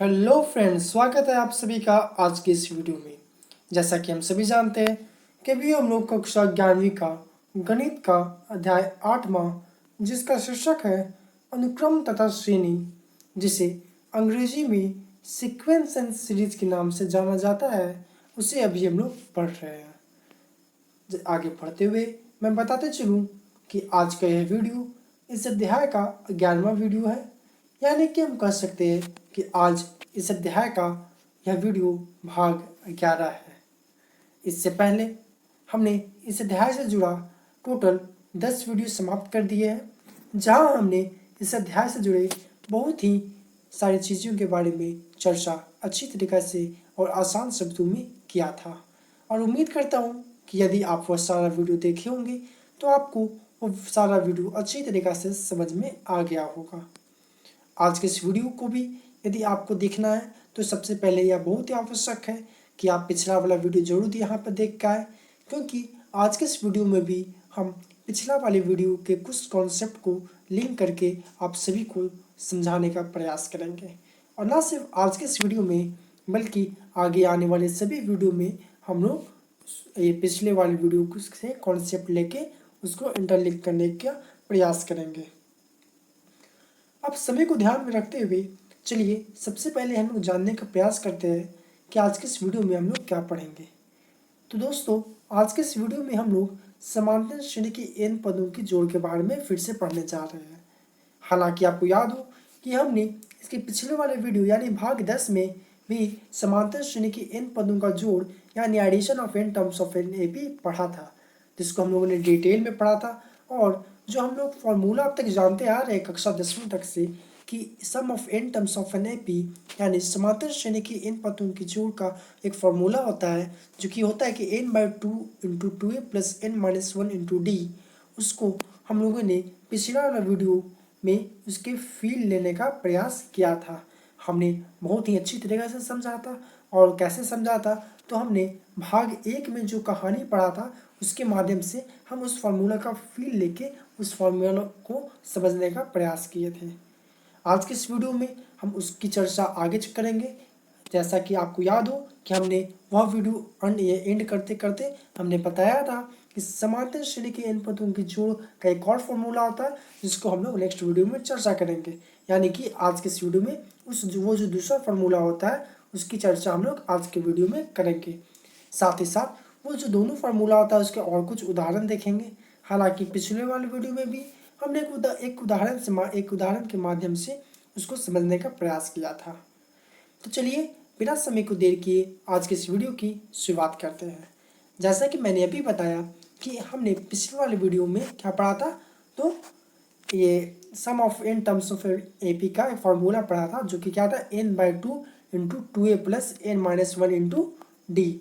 Hello friends, स्वागत है आप सभी का आज के इस वीडियो में। जैसा कि हम सभी जानते हैं कि अभी हम लोग कक्षा 11वीं का गणित का अध्याय 8वां, जिसका शीर्षक है अनुक्रम तथा श्रेणी, जिसे अंग्रेजी में सीक्वेंस एंड सीरीज के नाम से जाना जाता है, उसे अभी हम लोग पढ़ रहे हैं। आगे बढ़ते हुए मैं बताते चलूँ कि आज का यह वीडियो इस अध्याय का 11वां वीडियो है, यानी कि हम कह सकते हैं कि आज इस अध्याय का यह वीडियो भाग 11 है। इससे पहले हमने इस अध्याय से जुड़ा टोटल 10 वीडियो समाप्त कर दिए हैं, जहां हमने इस अध्याय से जुड़े बहुत ही सारी चीज़ों के बारे में चर्चा अच्छी तरीक़े से और आसान शब्दों में किया था। और उम्मीद करता हूँ कि यदि आप वह सारा वीडियो देखे होंगे तो आपको वो सारा वीडियो अच्छी तरीक़े से समझ में आ गया होगा। आज के इस वीडियो को भी यदि आपको देखना है तो सबसे पहले यह बहुत ही आवश्यक है कि आप पिछला वाला वीडियो जरूर यहाँ पर देख के आए, क्योंकि आज के इस वीडियो में भी हम पिछला वाले वीडियो के कुछ कॉन्सेप्ट को लिंक करके आप सभी को समझाने का प्रयास करेंगे। और ना सिर्फ आज के इस वीडियो में बल्कि आगे आने वाले सभी वीडियो में हम लोग ये पिछले वाले वीडियो से कॉन्सेप्ट लेके उसको इंटरलिंक करने का प्रयास करेंगे। अब समय को ध्यान में रखते हुए चलिए सबसे पहले हम लोग जानने का प्रयास करते हैं कि आज के इस वीडियो में हम लोग क्या पढ़ेंगे। तो दोस्तों, आज के इस वीडियो में हम लोग समांतर श्रेणी की n पदों की जोड़ के बारे में फिर से पढ़ने जा रहे हैं। हालांकि आपको याद हो कि हमने इसके पिछले वाले वीडियो यानी भाग 10 में भी समांतर श्रेणी की n पदों का जोड़ यानी addition of n terms of an AP पढ़ा था, जिसको हम लोगों ने डिटेल में पढ़ा था। और जो हम लोग फॉर्मूला अब तक जानते आ रहे हैं कक्षा 10वीं तक से कि sum of n terms of an AP यानी समांतर श्रेणी की n पदों की जोड़ का एक फॉर्मूला होता है, जो कि होता है कि n/2 into 2a plus n-1 into D. उसको हम लोगों ने पिछला वाला वीडियो में उसके फील लेने का प्रयास किया था। हमने बहुत ही अच्छी तरीके से समझा था। और कैसे समझा था, तो हमने भाग 1 में जो कहानी पढ़ा था उसके माध्यम से हम उस फार्मूला का फील लेके उस फार्मूला को समझने का प्रयास किए थे। आज के इस वीडियो में हम उसकी चर्चा आगे करेंगे। जैसा कि आपको याद हो कि हमने वह वीडियो एंड करते करते हमने बताया था कि समांतर श्रेणी के n पदों की जोड़ का एक और फॉर्मूला होता है, जिसको हम लोग नेक्स्ट वीडियो में चर्चा करेंगे। यानी कि आज के इस वीडियो में वो जो दूसरा फॉर्मूला होता है उसकी चर्चा हम लोग आज के वीडियो में करेंगे। साथ ही साथ वो जो दोनों फार्मूला होता है उसके और कुछ उदाहरण देखेंगे। हालांकि पिछले वाले वीडियो में भी हमने एक उदाहरण के माध्यम से उसको समझने का प्रयास किया था। तो चलिए बिना समय को देर किए आज के इस वीडियो की शुरुआत करते हैं। जैसा कि मैंने अभी बताया कि हमने पिछले वाले वीडियो में क्या पढ़ा था, तो ये sum of n terms of AP का एक फार्मूला पढ़ा था, जो कि क्या था n/2 into 2a plus n-1 into D.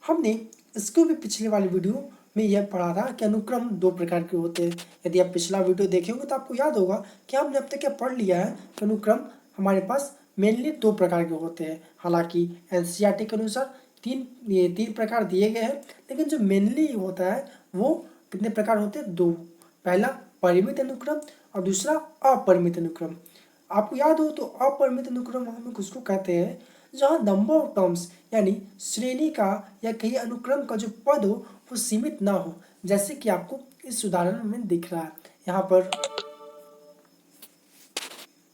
हमने इसको भी पिछले वाले वीडियो में यह पढ़ा था कि अनुक्रम दो प्रकार के होते हैं। यदि आप पिछला वीडियो देखे होंगे तो आपको याद होगा कि हमने अब तक क्या पढ़ लिया है कि अनुक्रम हमारे पास मेनली दो प्रकार के होते हैं। हालांकि एनसीईआरटी के अनुसार तीन प्रकार दिए गए हैं, लेकिन जो मेनली होता है वो कितने प्रकार होते हैं? दो। पहला परिमित अनुक्रम और दूसरा अपरिमित अनुक्रम। आपको याद हो तो अपरिमित अनुक्रम हम लोग उसको कहते हैं जहाँ नंबर ऑफ टर्म्स यानी श्रेणी का या कहीं अनुक्रम का जो पद हो वो सीमित ना हो, जैसे कि आपको इस उदाहरण में दिख रहा है यहाँ पर।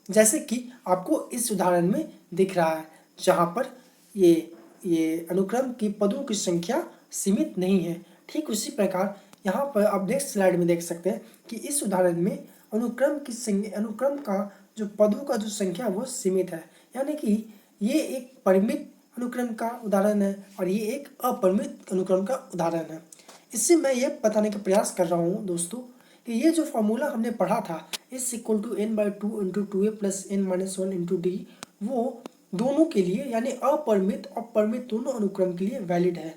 जैसे कि आपको इस उदाहरण में दिख रहा है जहाँ पर ये अनुक्रम की पदों की संख्या सीमित नहीं है। ठीक उसी प्रकार यहाँ पर आप नेक्स्ट स्लाइड में देख सकते हैं कि इस उदाहरण में अनुक्रम का जो पदों का जो संख्या वो सीमित है, यानी कि ये एक परिमित अनुक्रम का उदाहरण है और ये एक अपरिमित अनुक्रम का उदाहरण है। इससे मैं ये बताने का प्रयास कर रहा हूँ दोस्तों कि ये जो फॉर्मूला हमने पढ़ा था n/2 into 2a plus n-1 into D, वो दोनों के लिए यानी अपरिमित और परिमित दोनों अनुक्रम के लिए वैलिड है।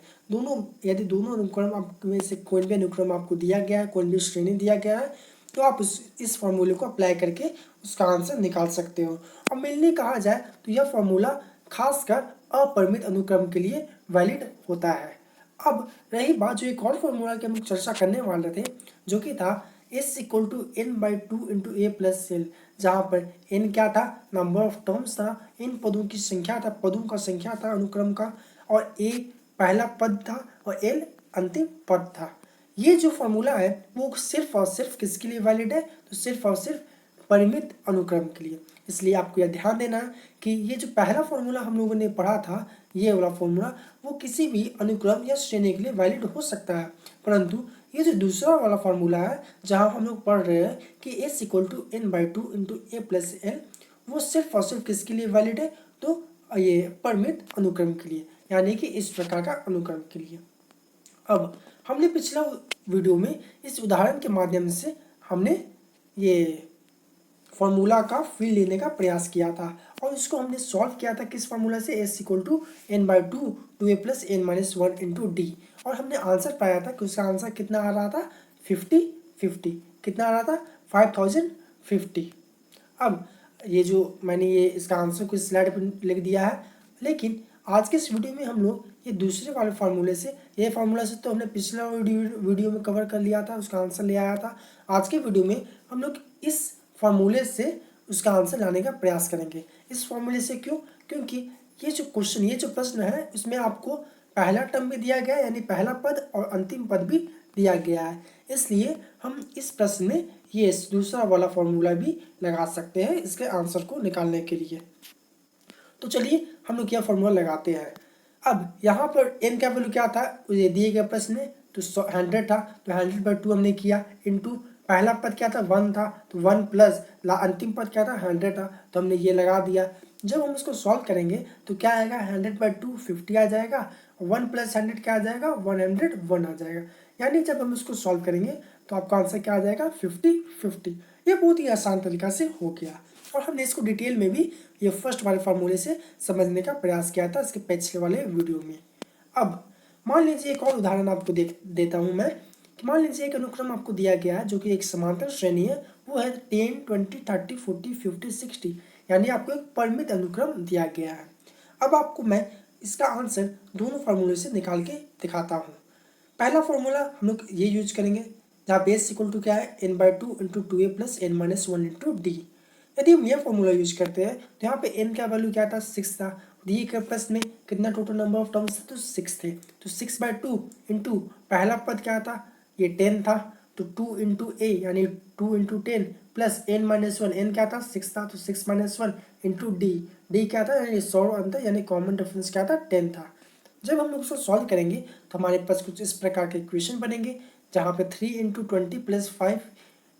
यदि दोनों अनुक्रम में से कोई भी अनुक्रम आपको दिया गया है, कोई भी श्रेणी दिया गया है, तो आप इस फॉर्मूले को अप्लाई करके उसका आंसर निकाल सकते हो। और मेनली कहा जाए तो यह फॉर्मूला खासकर अपरिमित अनुक्रम के लिए वैलिड होता है। अब रही बात जो एक और फॉर्मूला की हम चर्चा करने वाले थे, जो कि था S equal to n by two into a plus l, जहाँ पर एन क्या था, नंबर ऑफ टर्म्स था, इन पदों की संख्या था, पदों का संख्या था अनुक्रम का, और ए पहला पद था और एल अंतिम पद था। ये जो फॉर्मूला है वो सिर्फ और सिर्फ किसके लिए वैलिड है, तो सिर्फ और सिर्फ परिमित अनुक्रम के लिए। इसलिए आपको यह ध्यान देना है कि ये जो पहला फॉर्मूला हम लोगों ने पढ़ा था, ये वाला फॉर्मूला, वो किसी भी अनुक्रम या श्रेणी के लिए वैलिड हो सकता है, परंतु ये जो दूसरा वाला फॉर्मूला है जहाँ हम लोग पढ़ रहे हैं कि S equal to n by two into a plus l, वो सिर्फ और सिर्फ किसके लिए वैलिड है, तो ये परिमित अनुक्रम के लिए, यानी कि इस प्रकार का अनुक्रम के लिए। अब हमने पिछला वीडियो में इस उदाहरण के माध्यम से हमने ये फॉर्मूला का फील लेने का प्रयास किया था और इसको हमने सॉल्व किया था किस फॉर्मूला से, S equal to n by two a plus n minus one into d, और हमने आंसर पाया था कि उसका आंसर कितना आ रहा था, 50 कितना आ रहा था, 5050। अब ये जो मैंने ये इसका आंसर कुछ स्लाइड पर लिख दिया है, लेकिन आज के इस वीडियो में हम लोग ये दूसरे वाले फार्मूले से, ये फार्मूला से तो हमने पिछला वीडियो में कवर कर लिया था, उसका आंसर ले आया था। आज के वीडियो में हम लोग इस फार्मूले से उसका आंसर लाने का प्रयास करेंगे। इस फार्मूले से क्यों, क्योंकि ये जो क्वेश्चन, ये जो प्रश्न है, उसमें आपको पहला टर्म भी दिया गया है, यानी पहला पद, और अंतिम पद भी दिया गया है, इसलिए हम इस प्रश्न में ये दूसरा वाला फॉर्मूला भी लगा सकते हैं इसके आंसर को निकालने के लिए। तो चलिए हम लोग यह फॉर्मूला लगाते हैं। अब यहाँ पर n का वैल्यू क्या था, ये दिए गए प्रश्न में, तो 100 था, तो 100/2 हमने किया, इंटू पहला पद क्या था, 1 था, तो 1 प्लस अंतिम पद क्या था, 100 था, तो हमने ये लगा दिया। जब हम इसको सॉल्व करेंगे तो क्या आएगा, 100/2 50 आ जाएगा, 1 प्लस 100 क्या आ जाएगा, 101 आ जाएगा, यानी जब हम इसको सॉल्व करेंगे तो आपका आंसर क्या आ जाएगा, 5050। ये बहुत ही आसान तरीका से हो गया, और हमने इसको डिटेल में भी ये फर्स्ट वाले फार्मूले से समझने का प्रयास किया था इसके पिछले वाले वीडियो में। अब मान लीजिए एक और उदाहरण आपको देता हूँ मैं, कि मान लीजिए एक अनुक्रम आपको दिया गया है जो कि एक समांतर श्रेणी है, वो है 10 20 30 40 50 60, यानी आपको एक परिमित अनुक्रम दिया गया है। अब आपको मैं इसका आंसर दोनों फार्मूले से निकाल के दिखाता हूँ। पहला फॉर्मूला हम लोग ये यूज करेंगे जहाँ बेस इक्वल टू क्या है, n by two into two a plus n minus one into d. यदि हम यह फॉर्मूला यूज करते हैं तो यहाँ पे n का वैल्यू क्या था, 6 था, दिए गए प्रश्न में कितना टोटल नंबर ऑफ टर्म्स थे, तो 6 थे, तो 6/2 इंटू पहला पद क्या था, ये 10 था, तो 2 इंटू ए यानी 2 into 10 plus n minus one, n क्या था, 6 था, तो 6 माइनस वन इंटू डी क्या था, यानी सौर अंतर यानी कॉमन डिफरेंस क्या था, 10 था। जब हम लोग उसको सॉल्व करेंगे तो हमारे पास कुछ इस प्रकार के इक्वेशन बनेंगे, जहाँ पे 3 इंटू 20 प्लस 5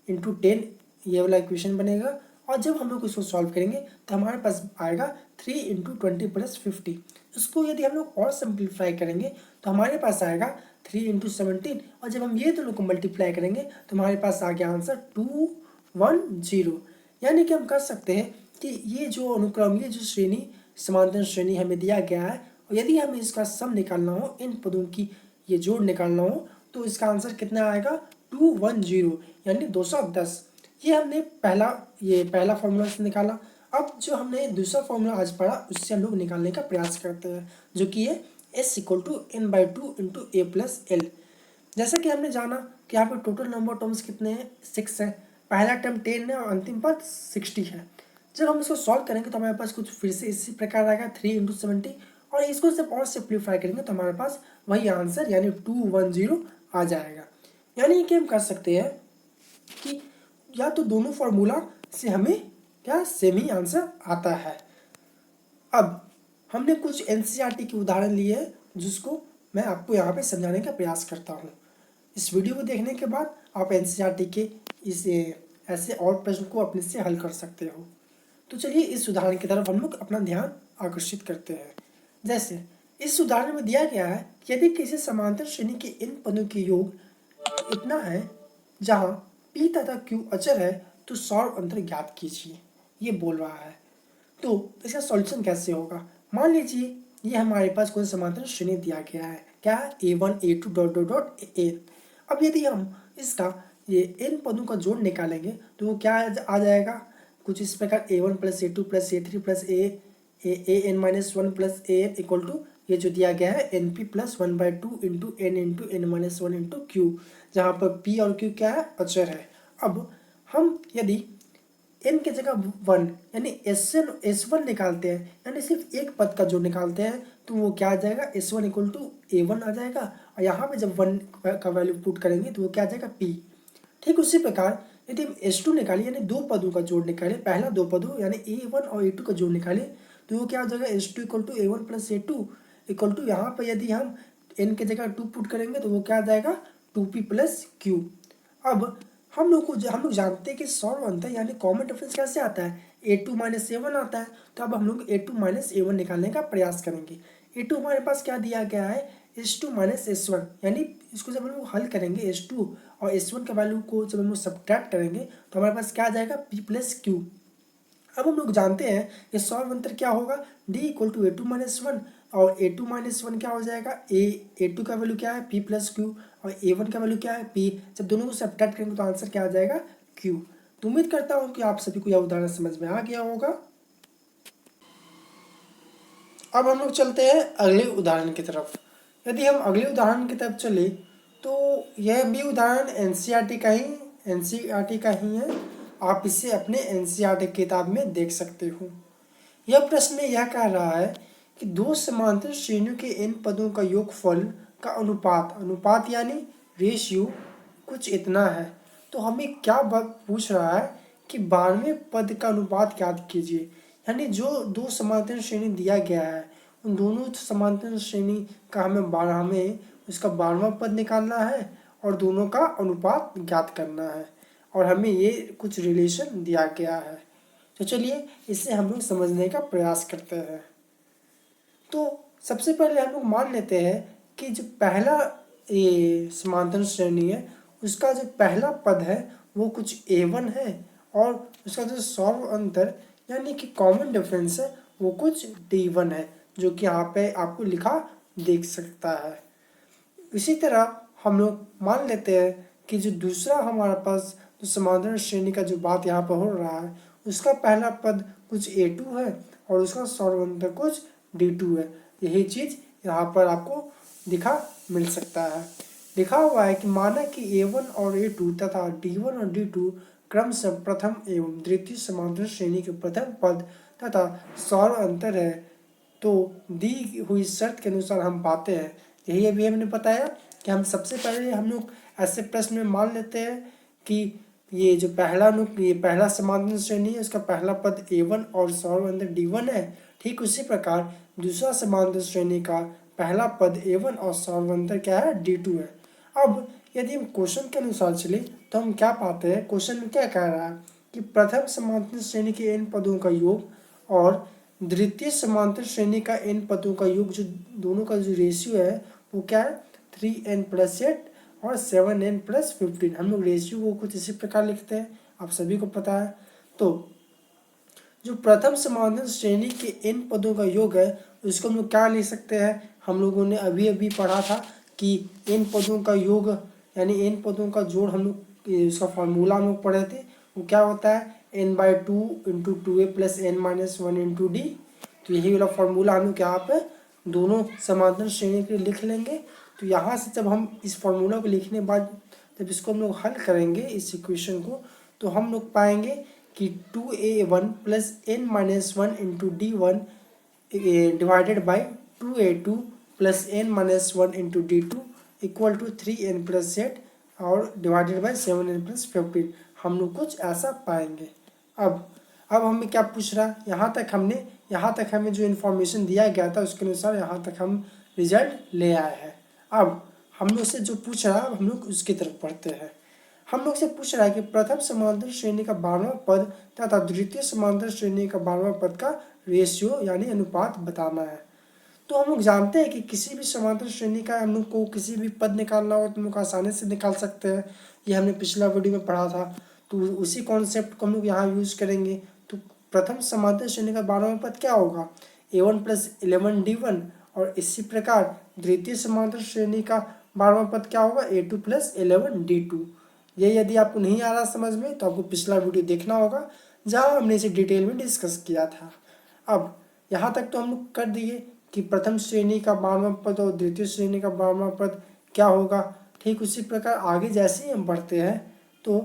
इंटू 10 ये वाला इक्वेशन बनेगा, और जब हम लोग इसको सॉल्व करेंगे तो हमारे पास आएगा 3 इंटू 20 प्लस 50। इसको यदि हम लोग और सिंप्लीफाई करेंगे तो हमारे पास आएगा 3 इंटू 17, और जब हम ये दोनों को मल्टीप्लाई करेंगे तो हमारे पास आ गया आंसर 210। यानी कि हम कर सकते हैं कि ये जो अनुक्रम, ये जो श्रेणी, समांतर श्रेणी हमें दिया गया है, और यदि हमें इसका सम निकालना हो, इन पदों की ये जोड़ निकालना हो, तो इसका आंसर कितना आएगा, 210 यानी 210। ये हमने पहला फॉर्मूला से निकाला। अब जो हमने दूसरा फॉर्मूला आज पढ़ा उससे हम लोग निकालने का प्रयास करते हैं, जो कि है S equal to n by two into a plus l. जैसा कि हमने जाना कि यहाँ पर टोटल नंबर टर्म्स कितने हैं, 6 है, पहला टर्म 10 है और अंतिम पद 60 है। जब हम इसको सॉल्व करेंगे तो हमारे पास कुछ फिर से इसी प्रकार आएगा, 3 इंटू 70, और इसको जब और सिंप्लीफाई करेंगे तो हमारे पास वही आंसर यानी 210 आ जाएगा। यानी कि हम कर सकते हैं कि या तो दोनों फार्मूला से हमें क्या सेम ही आंसर आता है। अब हमने कुछ एनसीईआरटी के उदाहरण लिए हैं जिसको मैं आपको यहाँ पे समझाने का प्रयास करता हूँ। इस वीडियो को देखने के बाद आप एनसीईआरटी के इस ऐसे और प्रश्न को अपने से हल कर सकते हो। तो चलिए इस उदाहरण की तरफ हम लोग अपना ध्यान आकर्षित करते हैं। जैसे इस उदाहरण में दिया गया है कि यदि किसी समांतर श्रेणी के इन पदों के योग इतना है जहाँ P तथा Q अचर है, तो सौर अंतर ज्ञात कीजिए, ये बोल रहा है। तो इसका सॉल्यूशन कैसे होगा, मान लीजिए ये हमारे पास कोई समांतर श्रेणी दिया गया है, क्या है, A1 A2 dot dot dot AN। अब यदि हम इसका ये इन पदों का जोड़ निकालेंगे तो वो क्या आ जाएगा, कुछ इस प्रकार A1 plus A2 plus A3 plus AN minus one plus AN equal to ये जो दिया गया है NP plus 1/2 into N into N minus one into Q, जहाँ पर P और Q क्या है, अचर है। अब हम यदि n की जगह 1 यानी S1 निकालते हैं, यानी सिर्फ एक पद का जो निकालते हैं, तो वो क्या आ जाएगा, S1 इक्वल टू A1 आ जाएगा। और यहाँ पे जब 1 का वैल्यू पुट करेंगे तो वो क्या आ जाएगा, P। ठीक उसी प्रकार यदि हम S2 निकालें, यानी दो पदों का जोड़ निकालें, पहला दो पदों यानी A1 और A2 का जोड़ निकालें, तो वो क्या हो जाएगा, S2 equal to A1 plus A2 equal to, यहाँ पर यदि हम n की जगह 2 पुट करेंगे तो वो क्या आ जाएगा, 2P प्लस Q। अब हम लोग जानते हैं कि सॉल्व अंतर यानी कॉमन डिफरेंस कैसे आता है, A2 माइनस A1 आता है। तो अब हम लोग A2 माइनस A1 निकालने का प्रयास करेंगे। A2 हमारे पास क्या दिया गया है, S2 माइनस S1, यानी इसको जब हम लोग हल करेंगे S2 और S1 के वैल्यू को जब हम लोग सब्ट्रैक्ट करेंगे तो हमारे पास क्या आ जाएगा, P प्लस Q। अब हम लोग जानते हैं कि सॉल्व अंतर क्या होगा, D equal to A2 minus 1, और A2 माइनस 1 क्या हो जाएगा, A2 का वैल्यू क्या है, P प्लस Q, और A1 का वैल्यू क्या है, P। जब दोनों को सब्ट्रैक्ट करेंगे तो आंसर क्या आ जाएगा, Q। तो उम्मीद करता हूँ कि आप सभी को यह उदाहरण समझ में आ गया होगा। अब हम लोग चलते हैं अगले उदाहरण की तरफ। यदि हम अगले उदाहरण की तरफ चले तो यह भी उदाहरण एनसीईआरटी का ही है। आप इसे अपने एनसीईआरटी किताब में देख सकते हो। यह प्रश्न में यह कह रहा है कि दो समांतर श्रेणियों के इन पदों का योगफल का अनुपात यानी रेशियो कुछ इतना है। तो हमें क्या बात पूछ रहा है कि 12वें पद का अनुपात ज्ञात कीजिए। यानी जो दो समांतर श्रेणी दिया गया है, उन दोनों समांतर श्रेणी का हमें उसका 12वां पद निकालना है और दोनों का अनुपात ज्ञात करना है, और हमें ये कुछ रिलेशन दिया गया है। तो चलिए इसे हम लोग समझने का प्रयास करते हैं। तो सबसे पहले हम लोग मान लेते हैं कि जो पहला ये समांतर श्रेणी है, उसका जो पहला पद है वो कुछ A1 है, और उसका जो सॉल्व अंतर यानी कि कॉमन डिफरेंस है वो कुछ D1 है, जो कि यहाँ पे आपको लिखा देख सकता है। इसी तरह हम लोग मान लेते हैं कि जो दूसरा हमारे पास जो समांतर श्रेणी का जो बात यहाँ पर हो रहा है, उसका पहला पद कुछ A2 है और उसका सॉल्व अंतर कुछ D2 है। यही चीज़ यहाँ पर आपको दिखा मिल सकता है। लिखा हुआ है कि माना कि A1 और A2 तथा D1 और D2 क्रमशः प्रथम एवं द्वितीय समांतर श्रेणी के प्रथम पद तथा सॉल्व अंतर है, तो दी हुई शर्त के अनुसार हम पाते हैं। यही अभी हमने बताया कि हम सबसे पहले हम लोग ऐसे प्रश्न में मान लेते हैं कि ये जो पहला समांतर श्रेणी है उसका पहला पद A1 और सॉल्व अंतर D1 है। ठीक उसी प्रकार दूसरा समांतर श्रेणी का पहला पद A1 और सॉल्व अंतर क्या है, D2 है। अब यदि हम क्वेश्चन के अनुसार चले तो हम क्या पाते हैं, क्वेश्चन में क्या कह रहा है कि प्रथम समांतर श्रेणी के इन पदों का योग और द्वितीय समांतर श्रेणी का इन पदों का योग, जो दोनों का जो रेशियो है वो क्या है, 3n प्लस 8 और 7n प्लस 15। हम लोग रेशियो को कुछ इसी प्रकार लिखते हैं, आप सभी को पता है। तो जो प्रथम समांतर श्रेणी के इन पदों का योग है उसको हम लोग क्या लिख सकते हैं, हम लोगों ने अभी अभी पढ़ा था कि इन पदों का योग यानी इन पदों का जोड़, हम लोग इसका फॉर्मूला हम लोग पढ़े थे, वो क्या होता है, n/2 into 2a plus n-1 into D. तो यही वाला फॉर्मूला हम लोग यहाँ पे दोनों समांतर श्रेणी के लिए लिख लेंगे। तो यहाँ से जब हम इस फॉर्मूला को लिखने के बाद जब इसको हम लोग हल करेंगे इस इक्वेशन को, तो हम लोग पाएंगे कि 2a1 plus n-1 into D1 divided by 2a2 plus n-1 into D2 equal to 3n plus 8 और डिवाइडेड बाई 7n प्लस 15। हम लोग कुछ ऐसा पाएंगे। अब हमें क्या पूछ रहा है, यहाँ तक हमें जो इन्फॉर्मेशन दिया गया था उसके अनुसार यहाँ तक हम रिजल्ट ले आए हैं। अब हम लोग से जो पूछ रहा है हम लोग उसकी तरफ पढ़ते हैं। हम लोग से पूछ रहा है कि प्रथम समांतर श्रेणी का 12वां पद तथा द्वितीय समांतर श्रेणी का 12वां पद का रेशियो यानी अनुपात बताना है। तो हम लोग जानते हैं कि किसी भी समांतर श्रेणी का हम लोग को किसी भी पद निकालना हो तो हम लोग आसानी से निकाल सकते हैं। ये हमने पिछला वीडियो में पढ़ा था, तो उसी कॉन्सेप्ट को हम लोग यहाँ यूज करेंगे। तो प्रथम समांतर श्रेणी का 12वां पद क्या होगा, A1 प्लस 11 D1, और इसी प्रकार द्वितीय समांतर श्रेणी का 12वां पद क्या होगा, A2 प्लस 11 D2। ये यदि आपको नहीं आ रहा समझ में तो आपको पिछला वीडियो देखना होगा जहाँ हमने इसे डिटेल में डिस्कस किया था। अब यहाँ तक तो हम लोग कर दिए कि प्रथम श्रेणी का 12वां पद और द्वितीय श्रेणी का 12वां पद क्या होगा। ठीक उसी प्रकार आगे जैसे ही हम बढ़ते हैं तो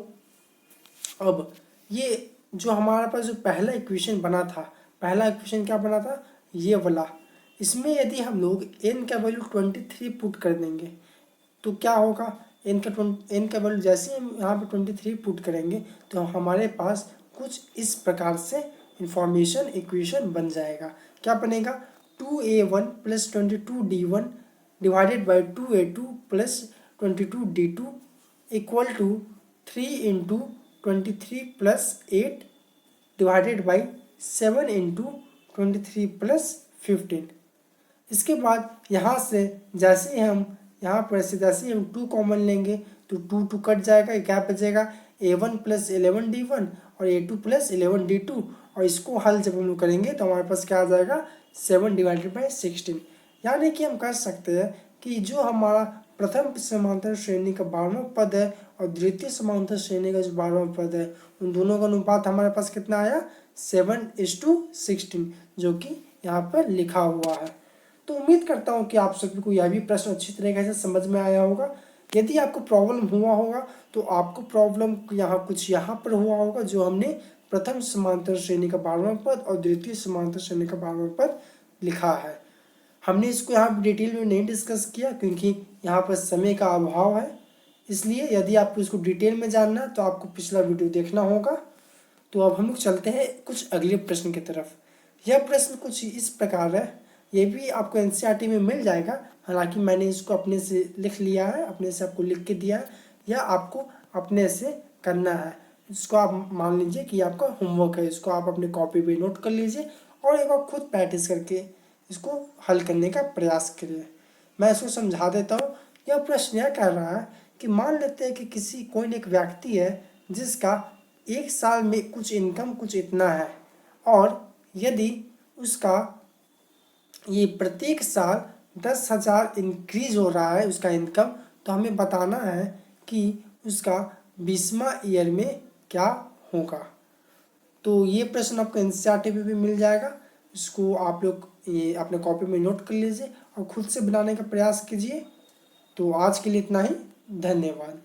अब ये जो हमारे पास जो पहला इक्वेशन बना था, पहला इक्वेशन क्या बना था, ये वाला, इसमें यदि हम लोग n का वैल्यू 23 पुट कर देंगे तो क्या होगा, n का वैल्यू जैसे हम यहाँ पे 23 पुट करेंगे तो हमारे पास कुछ इस प्रकार से इंफॉर्मेशन इक्वेशन बन जाएगा। क्या बनेगा, 2a1 plus 22d1 divided by 2a2 plus 22d2 equal to 3 into 23 plus 8 divided by 7 into 23 plus 15। इसके बाद यहाँ से जैसे ही हम यहाँ पर से जैसे ही हम 2 कॉमन लेंगे तो 2 कट जाएगा, क्या बचेगा, a1 प्लस 11d1 और a2 प्लस 11d2, और इसको हल जब हम लोग करेंगे तो हमारे पास क्या आ जाएगा, 7 डिवाइडेड बाई 16। यानी कि हम कह सकते हैं कि जो हमारा प्रथम समांतर श्रेणी का 12वां पद है और द्वितीय समांतर श्रेणी का जो 12वां पद है, उन दोनों का अनुपात हमारे पास कितना आया, 7:16, जो कि यहाँ पर लिखा हुआ है। तो उम्मीद करता हूँ कि आप सभी को यह भी प्रश्न अच्छी तरीके से समझ में आया होगा। यदि आपको प्रॉब्लम हुआ होगा तो आपको प्रॉब्लम यहाँ कुछ यहाँ पर हुआ होगा, जो हमने प्रथम समांतर श्रेणी का 12वां पद और द्वितीय समांतर श्रेणी का 12वां पद लिखा है। हमने इसको यहाँ पर डिटेल में नहीं डिस्कस किया क्योंकि यहाँ पर समय का अभाव है, इसलिए यदि आपको इसको डिटेल में जानना है तो आपको पिछला वीडियो देखना होगा। तो अब हम लोग चलते हैं कुछ अगले प्रश्न की तरफ। यह प्रश्न कुछ इस प्रकार है, ये भी आपको एनसीईआरटी में मिल जाएगा, हालांकि मैंने इसको अपने से लिख लिया है, अपने से आपको लिख के दिया है, या आपको अपने से करना है। इसको आप मान लीजिए कि आपका होमवर्क है, इसको आप अपने कॉपी पे नोट कर लीजिए और एक बार खुद प्रैक्टिस करके इसको हल करने का प्रयास करिए। मैं इसको समझा देता हूँ। यह प्रश्न यह कह रहा है कि मान लेते हैं कि कोई एक व्यक्ति है जिसका एक साल में कुछ इनकम कुछ इतना है, और यदि उसका ये प्रत्येक साल 10,000 इंक्रीज हो रहा है उसका इनकम, तो हमें बताना है कि उसका 20वां ईयर में क्या होगा। तो ये प्रश्न आपको एनसीईआरटी में भी मिल जाएगा, इसको आप लोग ये अपने कॉपी में नोट कर लीजिए और खुद से बनाने का प्रयास कीजिए। तो आज के लिए इतना ही, धन्यवाद।